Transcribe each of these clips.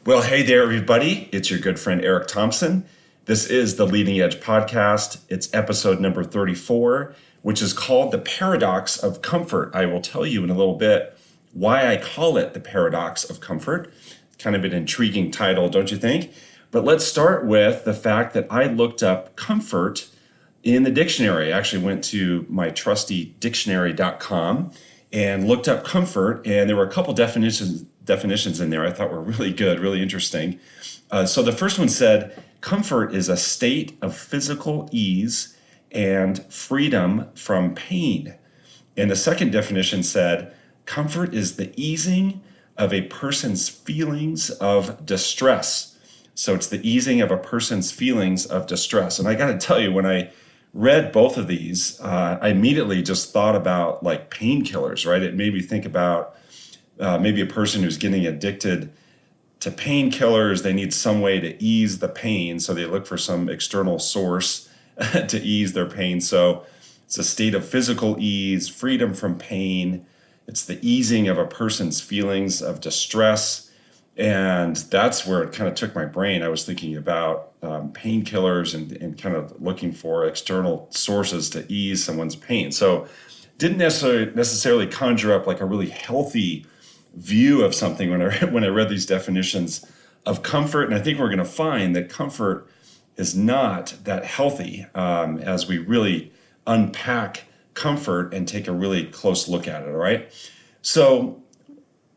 Well, hey there, everybody. It's your good friend Eric Thompson. This is the Leading Edge Podcast. It's episode number 34, which is called The Paradox of Comfort. I will tell you in a little bit why I call it The Paradox of Comfort. Kind of an intriguing title, don't you think? But let's start with the fact that I looked up comfort in the dictionary. I actually went to my trusty dictionary.com and looked up comfort, and there were a couple definitions in there I thought were really good, really interesting. So the first one said, comfort is a state of physical ease and freedom from pain. And the second definition said, comfort is the easing of a person's feelings of distress. So it's the easing of a person's feelings of distress. And I got to tell you, when I read both of these, I immediately just thought about like painkillers, right? It made me think about maybe a person who's getting addicted to painkillers. They need some way to ease the pain, so they look for some external source to ease their pain. So it's a state of physical ease, freedom from pain. It's the easing of a person's feelings of distress. And that's where it kind of took my brain. I was thinking about painkillers and kind of looking for external sources to ease someone's pain. So didn't necessarily conjure up like a really healthy view of something when I read these definitions of comfort. And I think we're going to find that comfort is not that healthy as we really unpack comfort and take a really close look at it. All right. So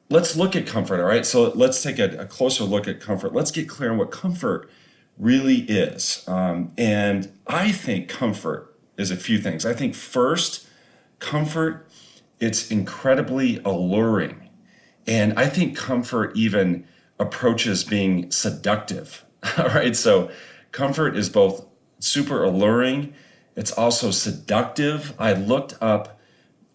let's look at comfort. All right. So let's take a closer look at comfort. Let's get clear on what comfort really is. And I think comfort is a few things. I think first, comfort, it's incredibly alluring. And I think comfort even approaches being seductive. All right. So comfort is both super alluring. It's also seductive. I looked up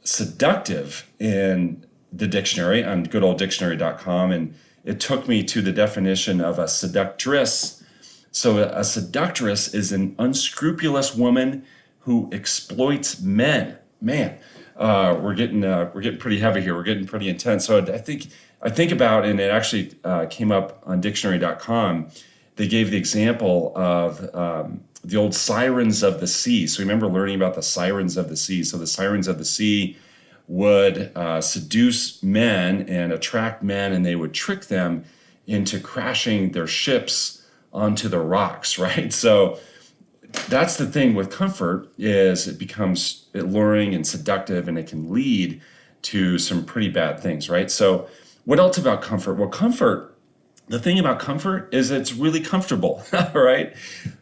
seductive in the dictionary on good old dictionary.com, and it took me to the definition of a seductress. So a seductress is an unscrupulous woman who exploits men. Man, we're getting pretty heavy here. We're getting pretty intense. So I think about, and it actually came up on dictionary.com. They gave the example of the old sirens of the sea. So remember learning about the sirens of the sea. So the sirens of the sea would seduce men and attract men, and they would trick them into crashing their ships onto the rocks, right? So that's the thing with comfort, is it becomes alluring and seductive, and it can lead to some pretty bad things, right? So what else about comfort? Well, comfort, the thing about comfort is it's really comfortable, right?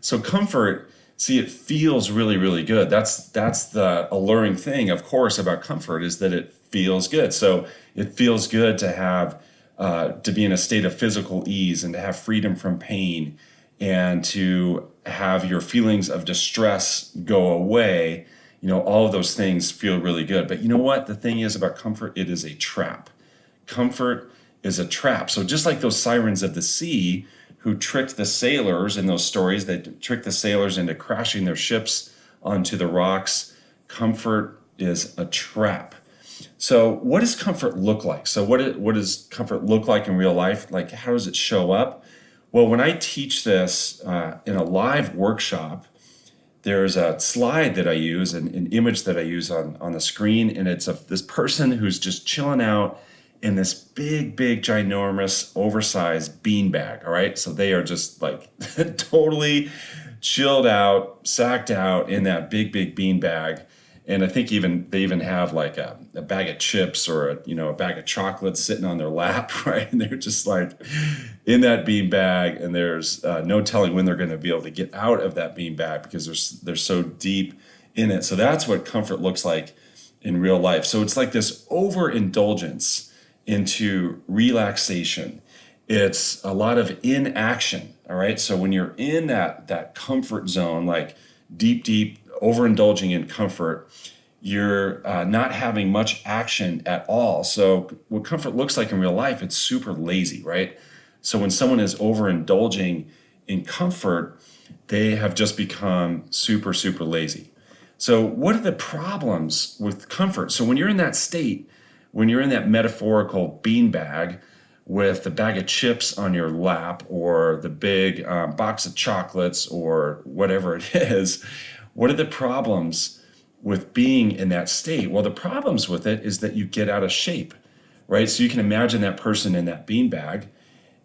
So comfort, see, it feels really, really good. That's the alluring thing, of course, about comfort, is that it feels good. So it feels good to have, to be in a state of physical ease and to have freedom from pain and to have your feelings of distress go away. You know, all of those things feel really good. But you know what? The thing is about comfort, it is a trap. Comfort is a trap. So just like those sirens of the sea who tricked the sailors in those stories, they tricked the sailors into crashing their ships onto the rocks, comfort is a trap. So what does comfort look like? So what does comfort look like in real life? Like, how does it show up? Well, when I teach this in a live workshop, there's a slide that I use, an image that I use on the screen, and it's of this person who's just chilling out in this big, ginormous, oversized beanbag. All right. So they are just like totally chilled out, sacked out in that big beanbag. And I think they even have like a bag of chips or a bag of chocolates sitting on their lap, right? And they're just like in that beanbag, and there's no telling when they're going to be able to get out of that beanbag because they're so deep in it. So that's what comfort looks like in real life. So it's like this overindulgence into relaxation. It's a lot of inaction. All right. So when you're in that comfort zone, like deep overindulging in comfort, you're not having much action at all. So what comfort looks like in real life, it's super lazy, right? So when someone is overindulging in comfort, they have just become super lazy. So what are the problems with comfort? So when you're in that state, when you're in that metaphorical beanbag, with the bag of chips on your lap or the big box of chocolates or whatever it is. What are the problems with being in that state? Well, the problems with it is that you get out of shape, right? So you can imagine that person in that beanbag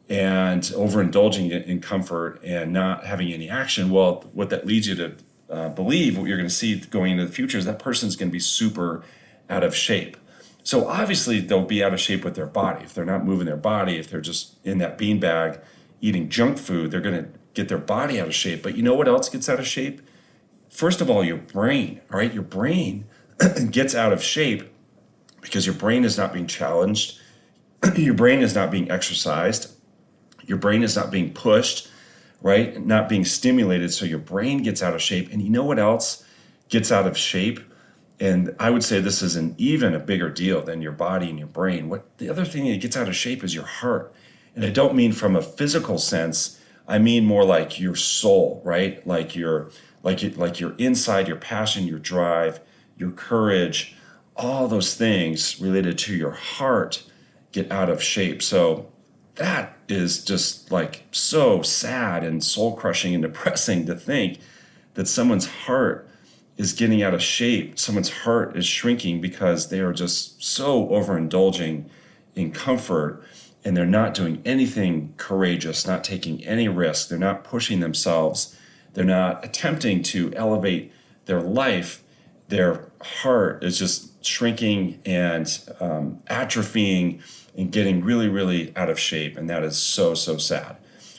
and overindulging in comfort and not having any action. Well, what that leads you to believe, what you're going to see going into the future, is that person's going to be super out of shape. So obviously they'll be out of shape with their body. If they're not moving their body, if they're just in that beanbag eating junk food, they're going to get their body out of shape. But you know what else gets out of shape? First of all, your brain, all right? Your brain gets out of shape because your brain is not being challenged. Your brain is not being exercised. Your brain is not being pushed, right? Not being stimulated. So your brain gets out of shape. And you know what else gets out of shape? And I would say this is even a bigger deal than your body and your brain. What the other thing that gets out of shape is your heart. And I don't mean from a physical sense. I mean more like your soul, right? Like your inside, your passion, your drive, your courage, all those things related to your heart get out of shape. So that is just like so sad and soul crushing and depressing to think that someone's heart is getting out of shape. Someone's heart is shrinking because they are just so overindulging in comfort and they're not doing anything courageous, not taking any risk. They're not pushing themselves. They're not attempting to elevate their life. Their heart is just shrinking and atrophying and getting really, really out of shape. And that is so, so sad.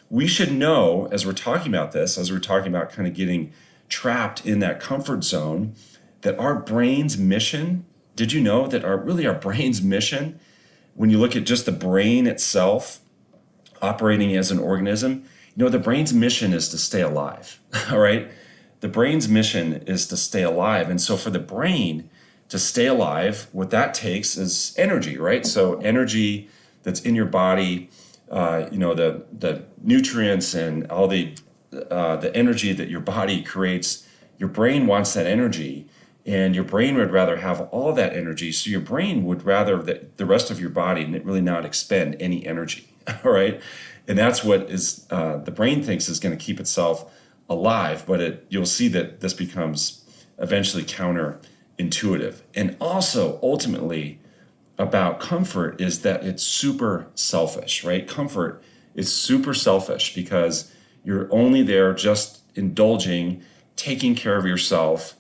We should know, as we're talking about this, as we're talking about kind of getting trapped in that comfort zone, that our brain's mission, did you know that our brain's mission, when you look at just the brain itself operating as an organism, the brain's mission is to stay alive, all right? The brain's mission is to stay alive. And so for the brain to stay alive, what that takes is energy, right? So energy that's in your body, the nutrients and all the energy that your body creates, your brain wants that energy, and your brain would rather have all that energy. So your brain would rather that the rest of your body really not expend any energy, all right? And that's what is the brain thinks is going to keep itself alive, but you'll see that this becomes eventually counterintuitive. And also, ultimately, about comfort is that it's super selfish, right? Comfort is super selfish because you're only there just indulging, taking care of yourself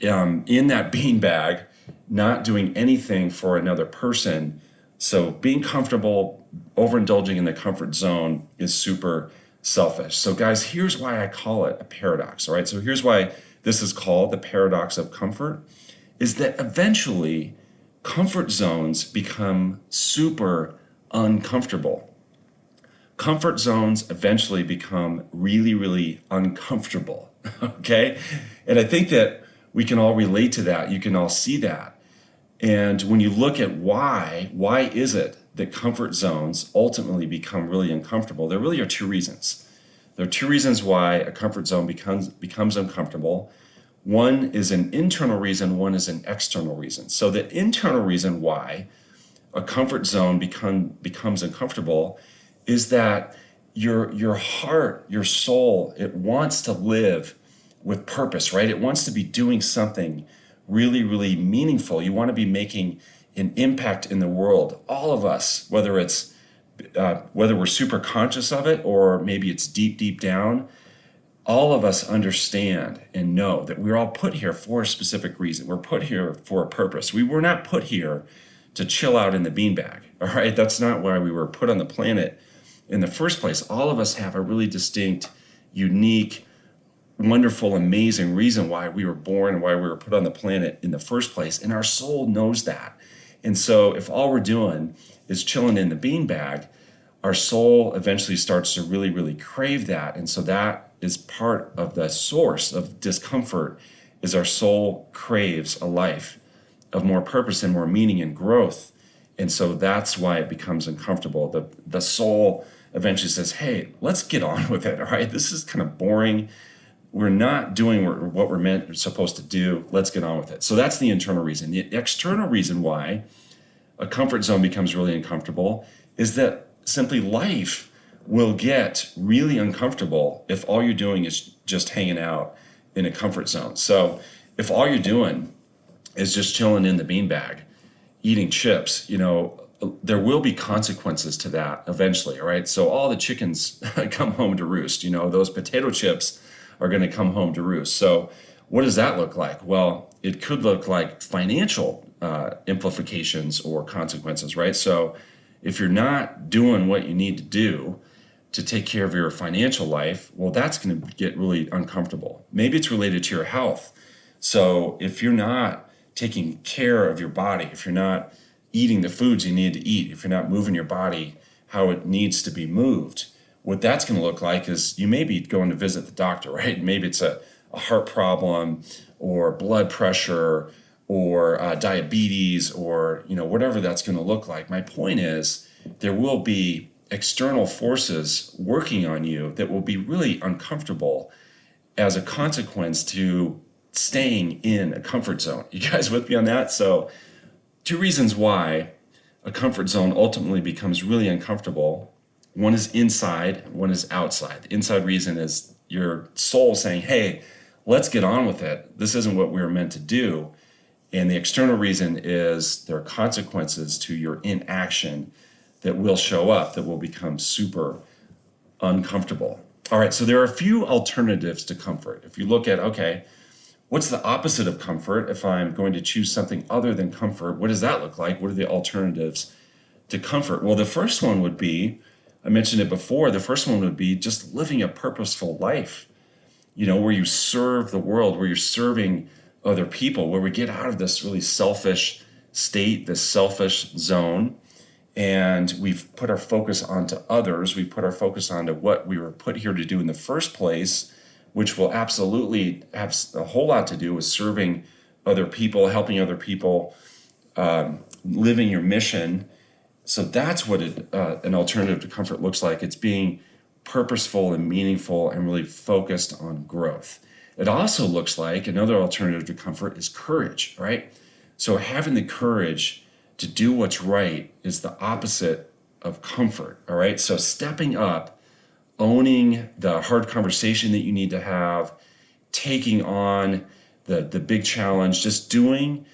in that beanbag, not doing anything for another person. So being comfortable, overindulging in the comfort zone is super selfish. So guys, here's why I call it a paradox, all right? So here's why this is called the paradox of comfort, is that eventually comfort zones become super uncomfortable. Comfort zones eventually become really, really uncomfortable, okay? And I think that we can all relate to that. You can all see that. And when you look at why is it that comfort zones ultimately become really uncomfortable? There really are two reasons. There are two reasons why a comfort zone becomes uncomfortable. One is an internal reason, one is an external reason. So the internal reason why a comfort zone becomes uncomfortable is that your heart, your soul, it wants to live with purpose, right? It wants to be doing something really, really meaningful. You want to be making an impact in the world. All of us, whether we're super conscious of it or maybe it's deep, deep down, all of us understand and know that we're all put here for a specific reason. We're put here for a purpose. We were not put here to chill out in the beanbag, all right? That's not why we were put on the planet in the first place. All of us have a really distinct, unique, wonderful, amazing reason why we were born and why we were put on the planet in the first place. And our soul knows that. And so if all we're doing is chilling in the beanbag, our soul eventually starts to really, really crave that. And so that is part of the source of discomfort, is our soul craves a life of more purpose and more meaning and growth. And so that's why it becomes uncomfortable. The soul eventually says, hey, let's get on with it, all right? This is kind of boring. We're not doing what we're supposed to do. Let's get on with it. So that's the internal reason. The external reason why a comfort zone becomes really uncomfortable is that simply life will get really uncomfortable if all you're doing is just hanging out in a comfort zone. So if all you're doing is just chilling in the beanbag, eating chips, there will be consequences to that eventually, all right? So all the chickens come home to roost, those potato chips are going to come home to roost. So what does that look like? Well, it could look like financial implications or consequences, right? So if you're not doing what you need to do to take care of your financial life, well, that's going to get really uncomfortable. Maybe it's related to your health. So if you're not taking care of your body, if you're not eating the foods you need to eat, if you're not moving your body how it needs to be moved, what that's going to look like is you may be going to visit the doctor, right? Maybe it's a heart problem or blood pressure or diabetes or whatever that's going to look like. My point is there will be external forces working on you that will be really uncomfortable as a consequence to staying in a comfort zone. You guys with me on that? So 2 reasons why a comfort zone ultimately becomes really uncomfortable. One is inside, one is outside. The inside reason is your soul saying, hey, let's get on with it. This isn't what we were meant to do. And the external reason is there are consequences to your inaction that will show up that will become super uncomfortable. All right, so there are a few alternatives to comfort. If you look at, okay, what's the opposite of comfort? If I'm going to choose something other than comfort, what does that look like? What are the alternatives to comfort? Well, the first one would be, I mentioned it before, the first one would be just living a purposeful life, where you serve the world, where you're serving other people, where we get out of this really selfish state, this selfish zone, and we've put our focus onto others. We put our focus onto what we were put here to do in the first place, which will absolutely have a whole lot to do with serving other people, helping other people, living your mission. So that's what an alternative to comfort looks like. It's being purposeful and meaningful and really focused on growth. It also looks like another alternative to comfort is courage, right? So having the courage to do what's right is the opposite of comfort, all right? So stepping up, owning the hard conversation that you need to have, taking on the big challenge, just doing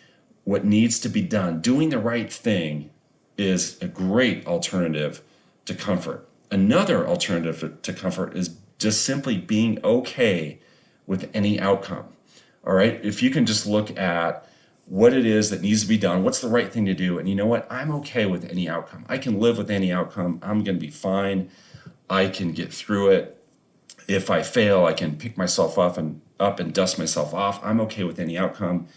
what needs to be done, doing the right thing is a great alternative to comfort. Another alternative to comfort is just simply being okay with any outcome, all right? If you can just look at what it is that needs to be done, what's the right thing to do, and you know what? I'm okay with any outcome. I can live with any outcome. I'm going to be fine. I can get through it. If I fail, I can pick myself up and dust myself off. I'm okay with any outcome.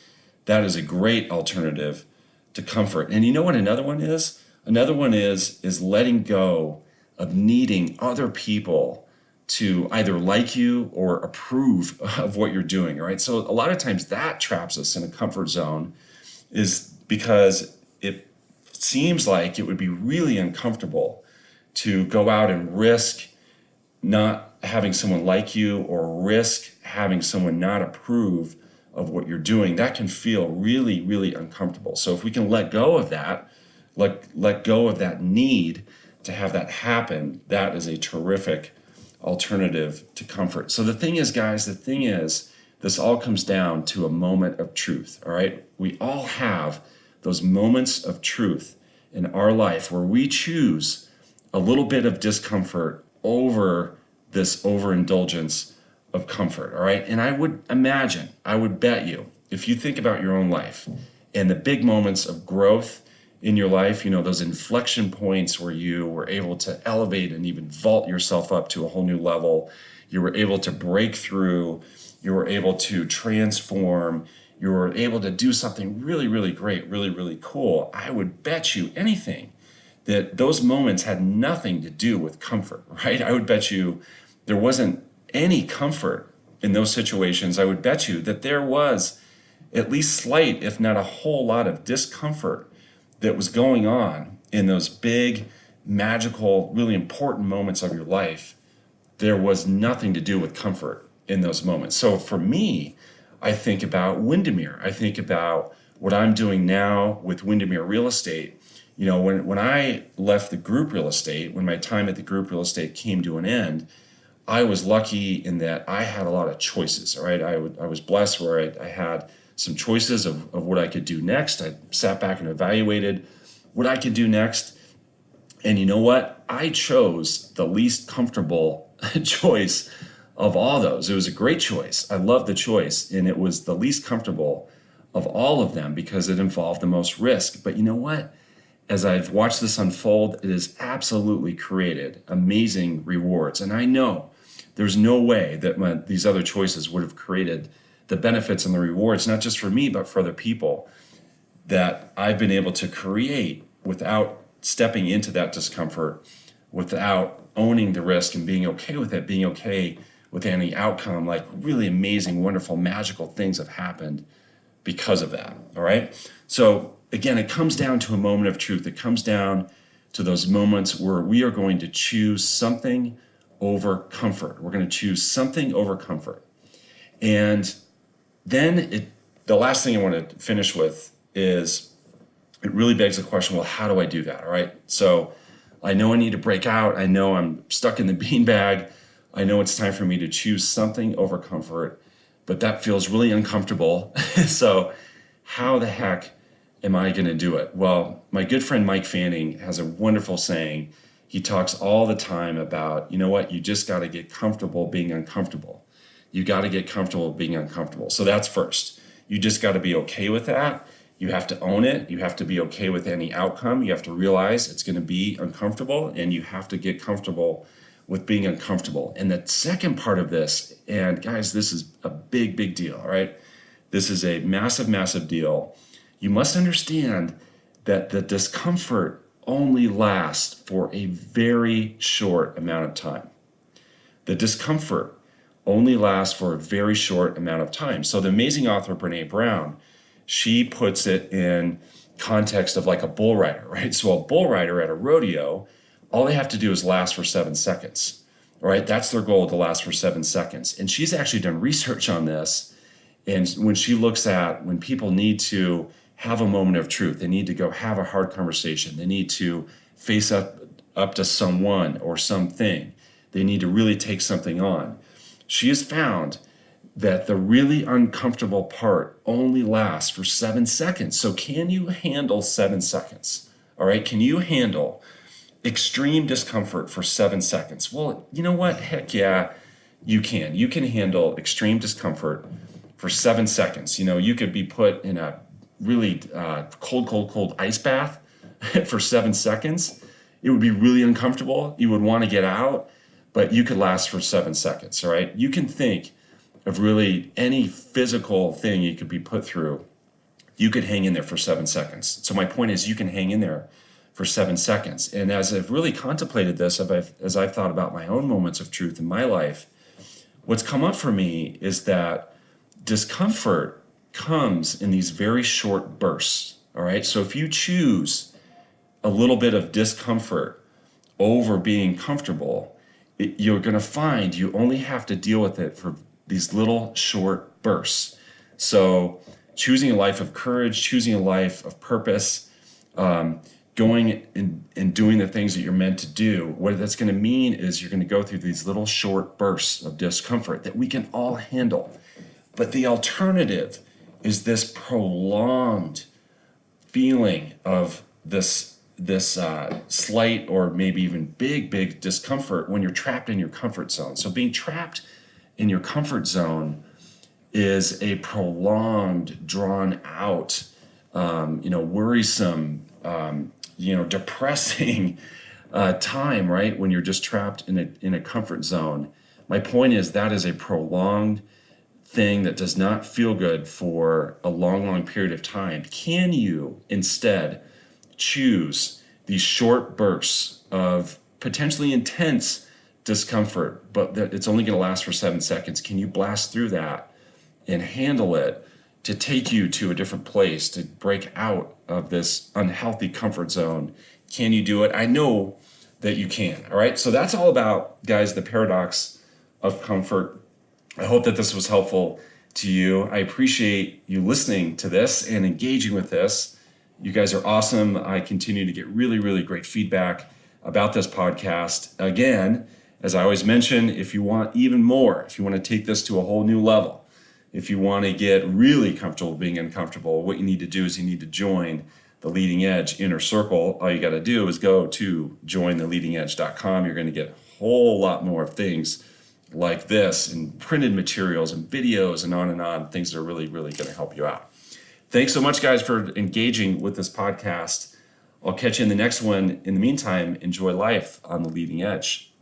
That is a great alternative to comfort. And you know what another one is? Another one is letting go of needing other people to either like you or approve of what you're doing, all right? So a lot of times that traps us in a comfort zone is because it seems like it would be really uncomfortable to go out and risk not having someone like you or risk having someone not approve of what you're doing. That can feel really, really uncomfortable. So if we can let go of that, let go of that need to have that happen, that is a terrific alternative to comfort. So the thing is, guys, this all comes down to a moment of truth, all right? We all have those moments of truth in our life where we choose a little bit of discomfort over this overindulgence of comfort, all right? And I would bet you, if you think about your own life and the big moments of growth in your life, those inflection points where you were able to elevate and even vault yourself up to a whole new level, you were able to break through, you were able to transform, you were able to do something really, really great, really, really cool. I would bet you anything that those moments had nothing to do with comfort, right? I would bet you there wasn't any comfort in those situations. I would bet you that there was at least slight, if not a whole lot of discomfort that was going on in those big, magical, really important moments of your life. There was nothing to do with comfort in those moments. So for me, I think about Windermere. I think about what I'm doing now with Windermere Real Estate. When I left the group real estate, when my time at the group real estate came to an end, I was lucky in that I had a lot of choices. All right. I was blessed where I had some choices of what I could do next. I sat back and evaluated what I could do next. And you know what? I chose the least comfortable choice of all those. It was a great choice. I loved the choice. And it was the least comfortable of all of them because it involved the most risk. But you know what? As I've watched this unfold, it has absolutely created amazing rewards. And I know there's no way that these other choices would have created the benefits and the rewards, not just for me, but for other people that I've been able to create without stepping into that discomfort, without owning the risk and being okay with it, being okay with any outcome. Like really amazing, wonderful, magical things have happened because of that. All right. So again, it comes down to a moment of truth. It comes down to those moments where we are going to choose something over comfort. We're going to choose something over comfort. And then the last thing I want to finish with is it really begs the question, well, how do I do that? All right. So I know I need to break out. I know I'm stuck in the beanbag. I know it's time for me to choose something over comfort, but that feels really uncomfortable. So how the heck am I going to do it? Well, my good friend Mike Fanning has a wonderful saying. He talks all the time about, you know what, you just got to get comfortable being uncomfortable. You got to get comfortable being uncomfortable. So that's first. You just got to be okay with that. You have to own it. You have to be okay with any outcome. You have to realize it's going to be uncomfortable, and you have to get comfortable with being uncomfortable. And the second part of this, and guys, this is a big, big deal, all right? This is a massive, massive deal. You must understand that the discomfort only lasts for a very short amount of time. The discomfort only lasts for a very short amount of time. So the amazing author Brene Brown, she puts it in context of like a bull rider, right? So a bull rider at a rodeo, all they have to do is last for 7 seconds, right? That's their goal, to last for 7 seconds. And she's actually done research on this. And when she looks at when people need to have a moment of truth, they need to go have a hard conversation, they need to face up to someone or something, they need to really take something on. She has found that the really uncomfortable part only lasts for 7 seconds. So can you handle 7 seconds? All right, can you handle extreme discomfort for 7 seconds? Well, you know what? Heck yeah, you can. You can handle extreme discomfort for 7 seconds. You could be put in a really cold ice bath for 7 seconds. It would be really uncomfortable. You would want to get out, but you could last for 7 seconds, all right? You can think of really any physical thing you could be put through. You could hang in there for 7 seconds. So my point is, you can hang in there for 7 seconds. And as I've really contemplated this, as I've thought about my own moments of truth in my life, what's come up for me is that discomfort comes in these very short bursts, all right? So if you choose a little bit of discomfort over being comfortable, you're going to find you only have to deal with it for these little short bursts. So choosing a life of courage, choosing a life of purpose, going and doing the things that you're meant to do, what that's going to mean is you're going to go through these little short bursts of discomfort that we can all handle. But the alternative is this prolonged feeling of this slight or maybe even big discomfort when you're trapped in your comfort zone. So being trapped in your comfort zone is a prolonged, drawn out, worrisome, depressing time, right? When you're just trapped in a comfort zone. My point is that is a prolonged thing that does not feel good for a long period of time. Can you instead choose these short bursts of potentially intense discomfort, but that it's only going to last for 7 seconds? Can you blast through that and handle it to take you to a different place, to break out of this unhealthy comfort zone? Can you do it? I know that you can. All right. So that's all about, guys, the paradox of comfort. I hope that this was helpful to you. I appreciate you listening to this and engaging with this. You guys are awesome. I continue to get really, really great feedback about this podcast. Again, as I always mention, if you want even more, if you want to take this to a whole new level, if you want to get really comfortable being uncomfortable, what you need to do is you need to join the Leading Edge Inner Circle. All you got to do is go to jointheleadingedge.com. You're going to get a whole lot more things like this and printed materials and videos and on, things that are really, really going to help you out. Thanks so much, guys, for engaging with this podcast. I'll catch you in the next one. In the meantime, enjoy life on the Leading Edge.